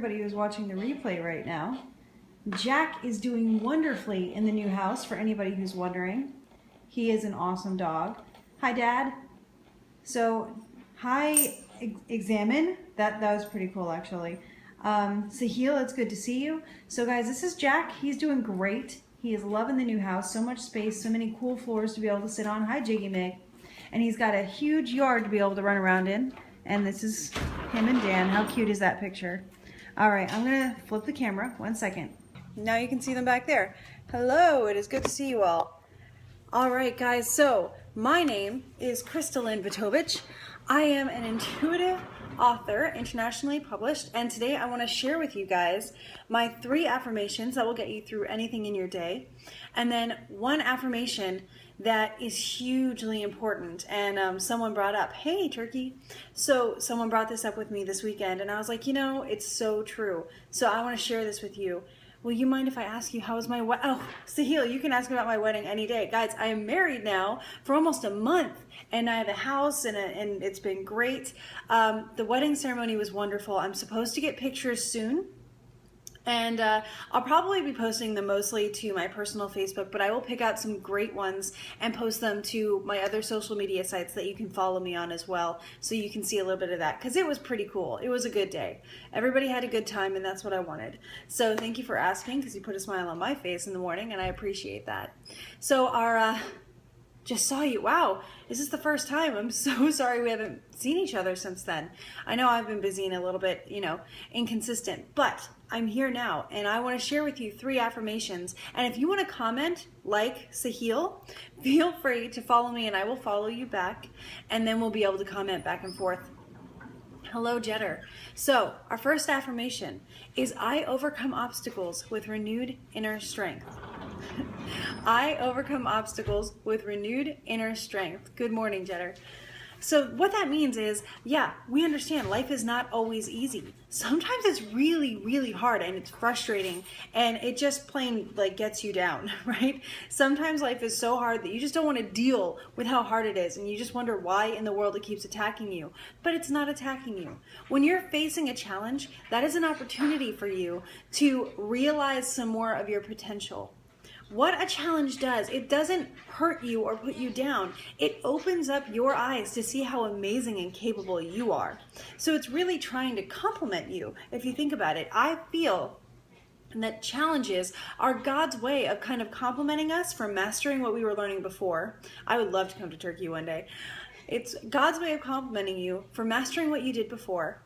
everybody who's watching the replay right now. Jack is doing wonderfully in the new house, for anybody who's wondering. He is an awesome dog. Hi, Dad. So, hi, Examine. That was pretty cool, actually. Sahil, it's good to see you. So, guys, this is Jack. He's doing great. He is loving the new house. So much space, so many cool floors to be able to sit on. Hi, Jiggy Mig. And he's got a huge yard to be able to run around in. And this is him and Dan. How cute is that picture? All right, I'm going to flip the camera. 1 second. Now you can see them back there. Hello, it is good to see you all. All right, guys, so my name is Kristalyn Vitovich. I am an intuitive author, internationally published, and today I want to share with you guys my 3 affirmations that will get you through anything in your day, and then 1 affirmation that is hugely important. And someone brought up, hey, Turkey. So someone brought this up with me this weekend, and I was like, you know, it's so true. So I want to share this with you. Will you mind if I ask you, how was my wedding? Oh, Sahil, you can ask me about my wedding any day. Guys, I am married now for almost a month, and I have a house, and it's been great. The wedding ceremony was wonderful. I'm supposed to get pictures soon. And I'll probably be posting them mostly to my personal Facebook, but I will pick out some great ones and post them to my other social media sites that you can follow me on as well, so you can see a little bit of that, because it was pretty cool. It was a good day. Everybody had a good time, and that's what I wanted. So thank you for asking, because you put a smile on my face in the morning, and I appreciate that. So our... just saw you. Wow, is this the first time? I'm so sorry we haven't seen each other since then. I know I've been busy and a little bit, inconsistent, but I'm here now, and I want to share with you 3 affirmations. And if you want to comment, like Sahil, feel free to follow me, and I will follow you back, and then we'll be able to comment back and forth. Hello, Jetter. So our first affirmation is, I overcome obstacles with renewed inner strength. I overcome obstacles with renewed inner strength. Good morning, Jetter. So what that means is, yeah, we understand life is not always easy. Sometimes it's really, really hard, and it's frustrating, and it just plain gets you down, right? Sometimes life is so hard that you just don't want to deal with how hard it is, and you just wonder why in the world it keeps attacking you. But it's not attacking you. When you're facing a challenge, that is an opportunity for you to realize some more of your potential. What a challenge does, it doesn't hurt you or put you down. It opens up your eyes to see how amazing and capable you are. So it's really trying to complement you, if you think about it. I feel that challenges are God's way of kind of complimenting us for mastering what we were learning before. I would love to come to Turkey one day. It's God's way of complimenting you for mastering what you did before,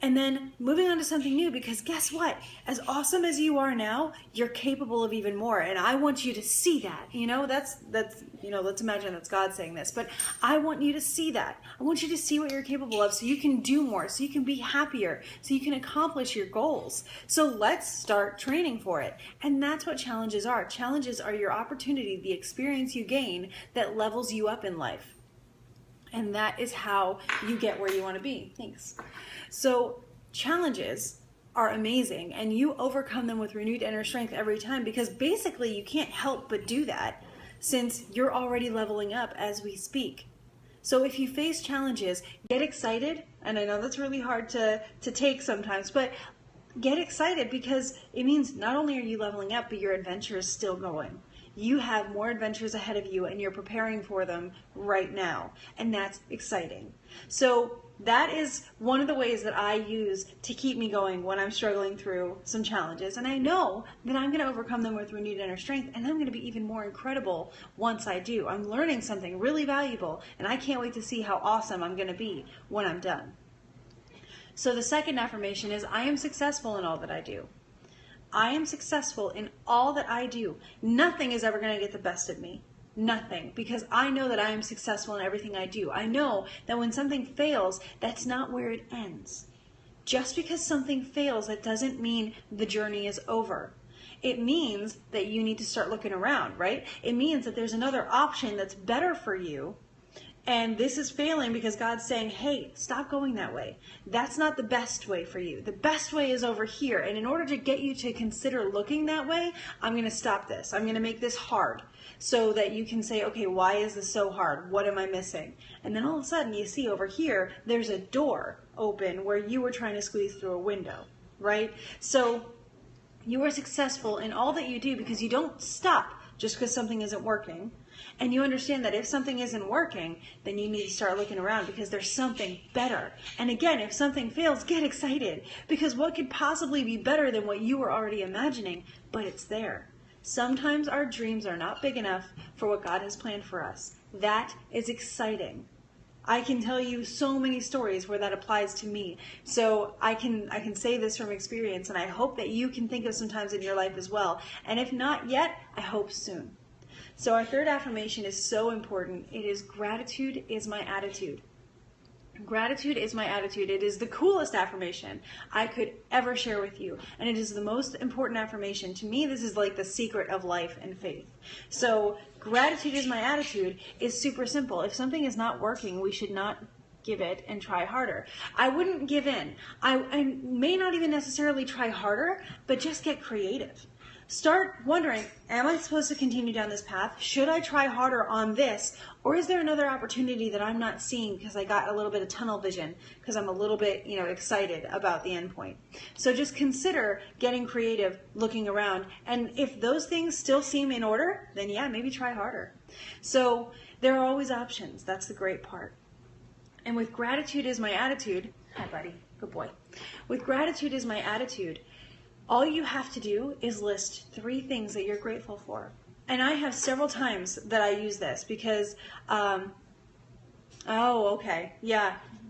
and then moving on to something new, because guess what? As awesome as you are now, you're capable of even more. And I want you to see that. Let's imagine that's God saying this, but I want you to see that. I want you to see what you're capable of, so you can do more, so you can be happier, so you can accomplish your goals. So let's start training for it. And that's what challenges are. Challenges are your opportunity, the experience you gain that levels you up in life. And that is how you get where you want to be. Thanks. So challenges are amazing, and you overcome them with renewed inner strength every time, because basically you can't help but do that, since you're already leveling up as we speak. So if you face challenges, get excited. And I know that's really hard to take sometimes, but get excited, because it means not only are you leveling up, but your adventure is still going. You have more adventures ahead of you, and you're preparing for them right now. And that's exciting. So that is one of the ways that I use to keep me going when I'm struggling through some challenges. And I know that I'm going to overcome them with renewed inner strength, and I'm going to be even more incredible once I do. I'm learning something really valuable, and I can't wait to see how awesome I'm going to be when I'm done. So the second affirmation is, I am successful in all that I do. I am successful in all that I do. Nothing is ever going to get the best of me. Nothing. Because I know that I am successful in everything I do. I know that when something fails, that's not where it ends. Just because something fails, that doesn't mean the journey is over. It means that you need to start looking around, right? It means that there's another option that's better for you. And this is failing because God's saying, hey, stop going that way. That's not the best way for you. The best way is over here. And in order to get you to consider looking that way, I'm going to stop this. I'm going to make this hard so that you can say, okay, why is this so hard? What am I missing? And then all of a sudden you see over here, there's a door open where you were trying to squeeze through a window. right? So you are successful in all that you do because you don't stop just because something isn't working. And you understand that if something isn't working, then you need to start looking around because there's something better. And again, if something fails, get excited, because what could possibly be better than what you were already imagining? But it's there. Sometimes our dreams are not big enough for what God has planned for us. That is exciting. I can tell you so many stories where that applies to me. So I can say this from experience, and I hope that you can think of some times in your life as well. And if not yet, I hope soon. So our third affirmation is so important. It is gratitude is my attitude. Gratitude is my attitude. It is the coolest affirmation I could ever share with you. And it is the most important affirmation. To me, this is like the secret of life and faith. So gratitude is my attitude is super simple. If something is not working, we should not give it and try harder. I wouldn't give in. I may not even necessarily try harder, but just get creative. Start wondering, am I supposed to continue down this path? Should I try harder on this? Or is there another opportunity that I'm not seeing because I got a little bit of tunnel vision, because I'm a little bit, excited about the end point? So just consider getting creative, looking around. And if those things still seem in order, then yeah, maybe try harder. So there are always options. That's the great part. And with gratitude is my attitude. Hi, buddy. Good boy. With gratitude is my attitude. All you have to do is list 3 things that you're grateful for. And I have several times that I use this because,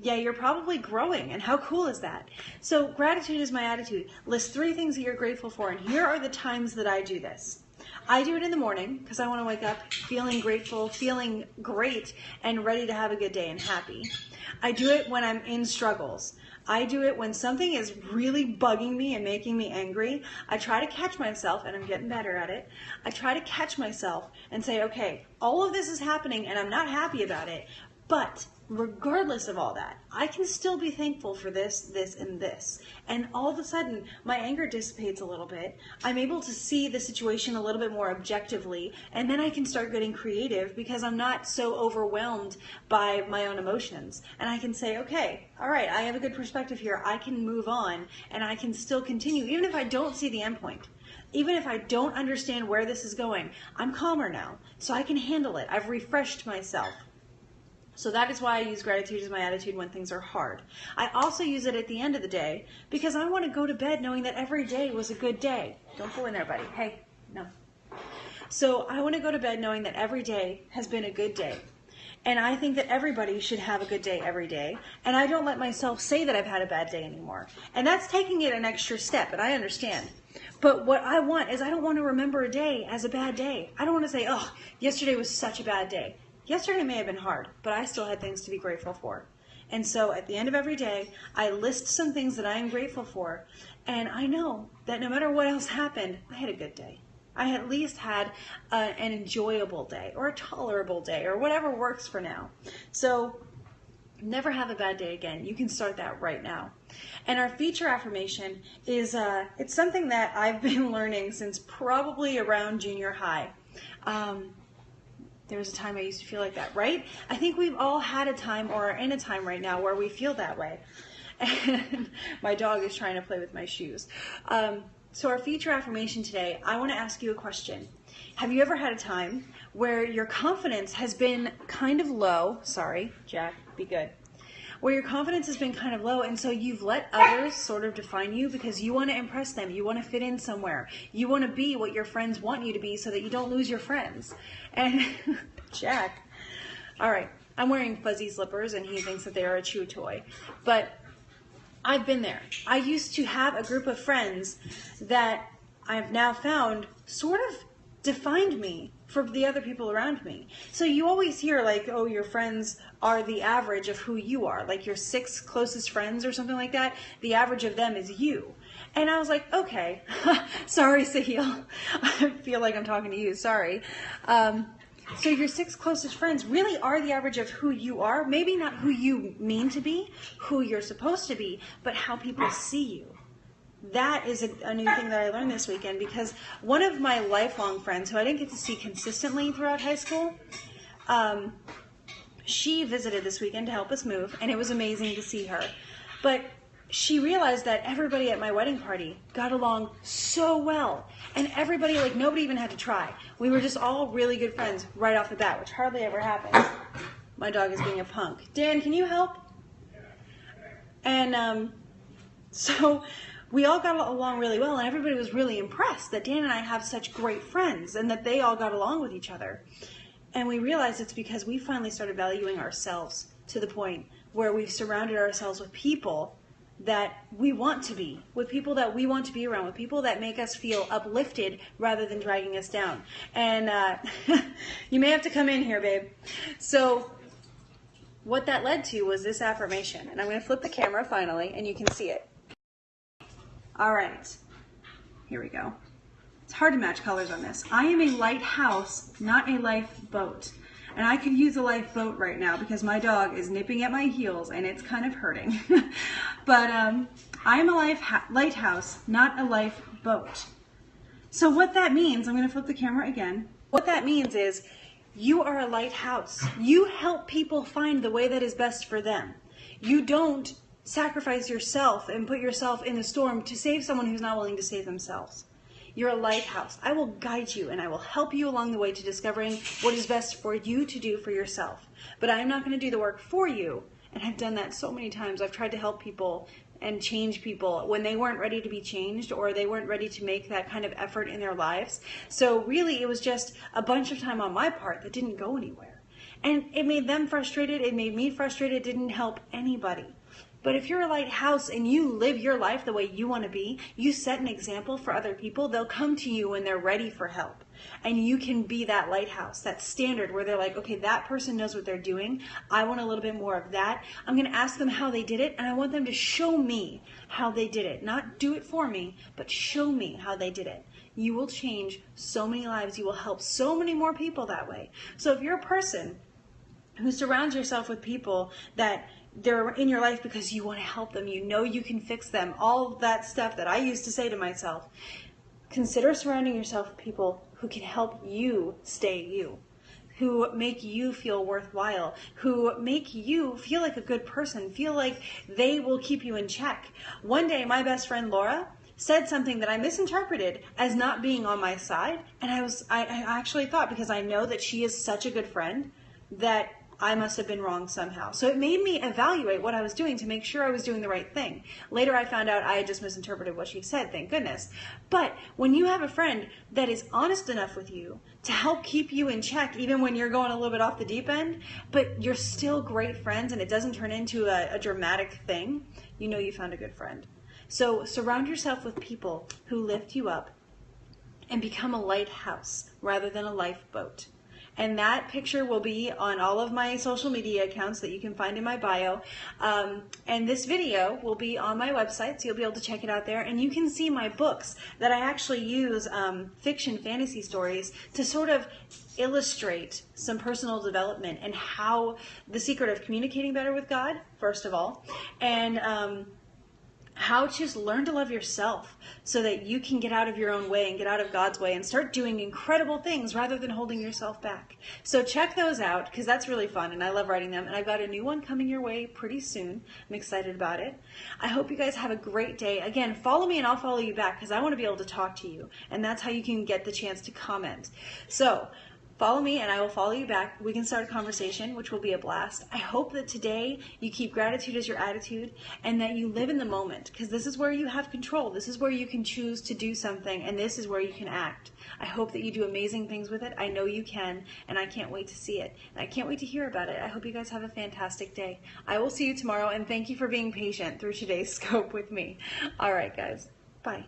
you're probably growing. And how cool is that? So gratitude is my attitude. List 3 things that you're grateful for. And here are the times that I do this. I do it in the morning because I want to wake up feeling grateful, feeling great, and ready to have a good day and happy. I do it when I'm in struggles. I do it when something is really bugging me and making me angry. I try to catch myself, and I'm getting better at it. I try to catch myself and say, okay, all of this is happening and I'm not happy about it, but regardless of all that, I can still be thankful for this, this, and this. And all of a sudden, my anger dissipates a little bit. I'm able to see the situation a little bit more objectively, and then I can start getting creative because I'm not so overwhelmed by my own emotions. And I can say, okay, all right, I have a good perspective here. I can move on, and I can still continue, even if I don't see the end point. Even if I don't understand where this is going, I'm calmer now, so I can handle it. I've refreshed myself. So that is why I use gratitude as my attitude when things are hard. I also use it at the end of the day because I want to go to bed knowing that every day was a good day. Don't go in there, buddy. Hey, no. So I want to go to bed knowing that every day has been a good day. And I think that everybody should have a good day every day. And I don't let myself say that I've had a bad day anymore. And that's taking it an extra step, and I understand. But what I want is I don't want to remember a day as a bad day. I don't want to say, oh, yesterday was such a bad day. Yesterday may have been hard, but I still had things to be grateful for. And so at the end of every day, I list some things that I am grateful for. And I know that no matter what else happened, I had a good day. I at least had an enjoyable day or a tolerable day or whatever works for now. So never have a bad day again. You can start that right now. And our feature affirmation is, it's something that I've been learning since probably around junior high. There was a time I used to feel like that, right? I think we've all had a time or are in a time right now where we feel that way. And my dog is trying to play with my shoes. So our feature affirmation today, I want to ask you a question. Have you ever had a time where your confidence has been kind of low? Sorry, Jack, be good. Where your confidence has been kind of low, and so you've let others sort of define you because you want to impress them. You want to fit in somewhere. You want to be what your friends want you to be so that you don't lose your friends. And Jack, all right, I'm wearing fuzzy slippers, and he thinks that they are a chew toy. But I've been there. I used to have a group of friends that I've now found sort of defined me for the other people around me. So you always hear like, oh, your friends are the average of who you are. Like your 6 closest friends or something like that, the average of them is you. And I was like, okay, sorry, Sahil. I feel like I'm talking to you, sorry. So your 6 closest friends really are the average of who you are. Maybe not who you mean to be, who you're supposed to be, but how people see you. That is a new thing that I learned this weekend because one of my lifelong friends, who I didn't get to see consistently throughout high school, she visited this weekend to help us move, and it was amazing to see her. But she realized that everybody at my wedding party got along so well. And everybody, like, nobody even had to try. We were just all really good friends right off the bat, which hardly ever happens. My dog is being a punk. Dan, can you help? And so we all got along really well, and everybody was really impressed that Dan and I have such great friends and that they all got along with each other. And we realized it's because we finally started valuing ourselves to the point where we've surrounded ourselves with people that we want to be, with people that we want to be around, with people that make us feel uplifted rather than dragging us down. And you may have to come in here, babe. So what that led to was this affirmation. And I'm going to flip the camera finally, and you can see it. All right, here we go. It's hard to match colors on this. I am a lighthouse, not a lifeboat. And I could use a lifeboat right now because my dog is nipping at my heels and it's kind of hurting. But I'm a lighthouse, not a lifeboat. So what that means, I'm going to flip the camera again. What that means is you are a lighthouse. You help people find the way that is best for them. You don't sacrifice yourself and put yourself in the storm to save someone who's not willing to save themselves. You're a lighthouse. I will guide you and I will help you along the way to discovering what is best for you to do for yourself. But I'm not going to do the work for you. And I've done that so many times. I've tried to help people and change people when they weren't ready to be changed or they weren't ready to make that kind of effort in their lives. So really it was just a bunch of time on my part that didn't go anywhere. And it made them frustrated. It made me frustrated. It didn't help anybody. But if you're a lighthouse and you live your life the way you want to be, you set an example for other people, they'll come to you when they're ready for help. And you can be that lighthouse, that standard where they're like, okay, that person knows what they're doing. I want a little bit more of that. I'm going to ask them how they did it, and I want them to show me how they did it. Not do it for me, but show me how they did it. You will change so many lives. You will help so many more people that way. So if you're a person who surrounds yourself with people that they're in your life because you want to help them, you know you can fix them, all of that stuff that I used to say to myself, consider surrounding yourself with people who can help you stay you, who make you feel worthwhile, who make you feel like a good person, feel like they will keep you in check. One day, my best friend Laura said something that I misinterpreted as not being on my side, and I actually thought, because I know that she is such a good friend, that I must have been wrong somehow. So it made me evaluate what I was doing to make sure I was doing the right thing. Later I found out I had just misinterpreted what she said, thank goodness. But when you have a friend that is honest enough with you to help keep you in check, even when you're going a little bit off the deep end, but you're still great friends and it doesn't turn into a dramatic thing, you know you found a good friend. So surround yourself with people who lift you up and become a lighthouse rather than a lifeboat. And that picture will be on all of my social media accounts that you can find in my bio. And this video will be on my website, so you'll be able to check it out there. And you can see my books that I actually use fiction fantasy stories to sort of illustrate some personal development and how the secret of communicating better with God, first of all, and how to just learn to love yourself so that you can get out of your own way and get out of God's way and start doing incredible things rather than holding yourself back. So check those out because that's really fun and I love writing them. And I've got a new one coming your way pretty soon. I'm excited about it. I hope you guys have a great day. Again, follow me and I'll follow you back because I want to be able to talk to you. And that's how you can get the chance to comment. So follow me and I will follow you back. We can start a conversation, which will be a blast. I hope that today you keep gratitude as your attitude and that you live in the moment because this is where you have control. This is where you can choose to do something and this is where you can act. I hope that you do amazing things with it. I know you can and I can't wait to see it. And I can't wait to hear about it. I hope you guys have a fantastic day. I will see you tomorrow and thank you for being patient through today's scope with me. All right, guys. Bye.